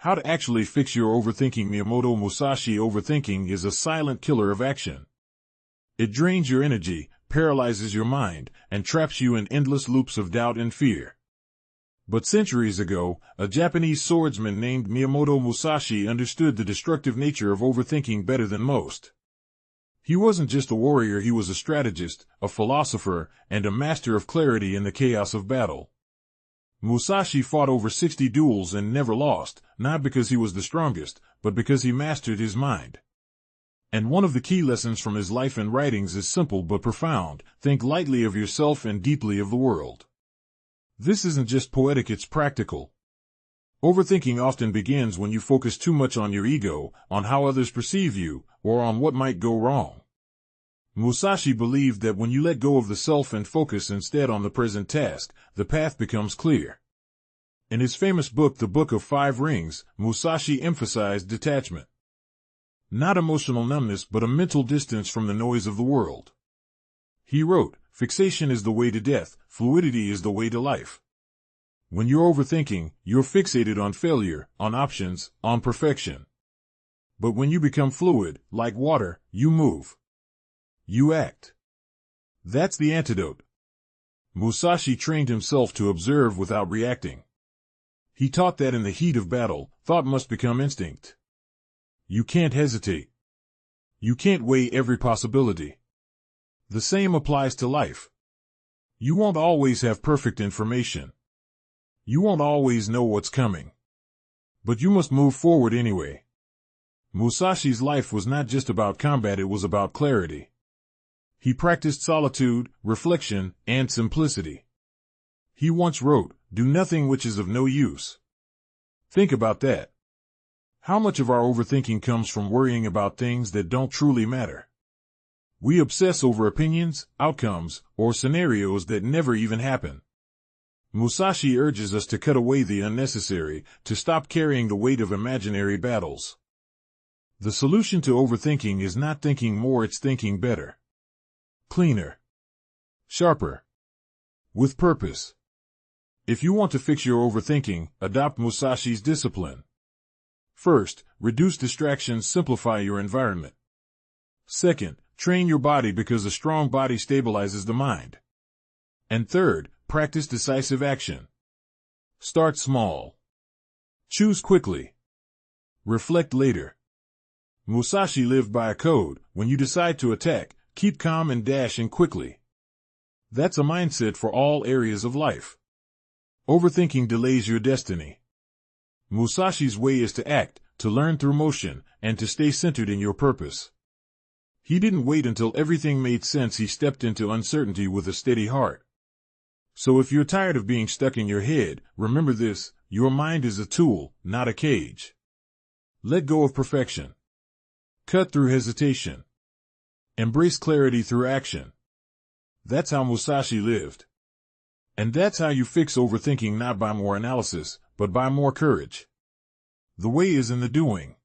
How to actually fix your overthinking. Miyamoto Musashi. Overthinking is a silent killer of action. It drains your energy, paralyzes your mind, and traps you in endless loops of doubt and fear. But centuries ago, a Japanese swordsman named Miyamoto Musashi understood the destructive nature of overthinking better than most. He wasn't just a warrior, he was a strategist, a philosopher, and a master of clarity in the chaos of battle. Musashi fought over 60 duels and never lost, not because he was the strongest, but because he mastered his mind. And one of the key lessons from his life and writings is simple but profound: think lightly of yourself and deeply of the world. This isn't just poetic, it's practical. Overthinking often begins when you focus too much on your ego, on how others perceive you, or on what might go wrong. Musashi believed that when you let go of the self and focus instead on the present task, the path becomes clear. In his famous book, The Book of Five Rings, Musashi emphasized detachment. Not emotional numbness, but a mental distance from the noise of the world. He wrote, "Fixation is the way to death, fluidity is the way to life." When you're overthinking, you're fixated on failure, on options, on perfection. But when you become fluid, like water, you move. You act. That's the antidote. Musashi trained himself to observe without reacting. He taught that in the heat of battle, thought must become instinct. You can't hesitate. You can't weigh every possibility. The same applies to life. You won't always have perfect information. You won't always know what's coming. But you must move forward anyway. Musashi's life was not just about combat, it was about clarity. He practiced solitude, reflection, and simplicity. He once wrote, "Do nothing which is of no use." Think about that. How much of our overthinking comes from worrying about things that don't truly matter? We obsess over opinions, outcomes, or scenarios that never even happen. Musashi urges us to cut away the unnecessary, to stop carrying the weight of imaginary battles. The solution to overthinking is not thinking more, it's thinking better. Cleaner. Sharper. With purpose. If you want to fix your overthinking, adopt Musashi's discipline. First, reduce distractions, simplify your environment. Second, train your body because a strong body stabilizes the mind. And third, practice decisive action. Start small. Choose quickly. Reflect later. Musashi lived by a code: when you decide to attack, keep calm and dash in quickly. That's a mindset for all areas of life. Overthinking delays your destiny. Musashi's way is to act, to learn through motion, and to stay centered in your purpose. He didn't wait until everything made sense, he stepped into uncertainty with a steady heart. So if you're tired of being stuck in your head, remember this: your mind is a tool, not a cage. Let go of perfection. Cut through hesitation. Embrace clarity through action. That's how Musashi lived. And that's how you fix overthinking, not by more analysis, but by more courage. The way is in the doing.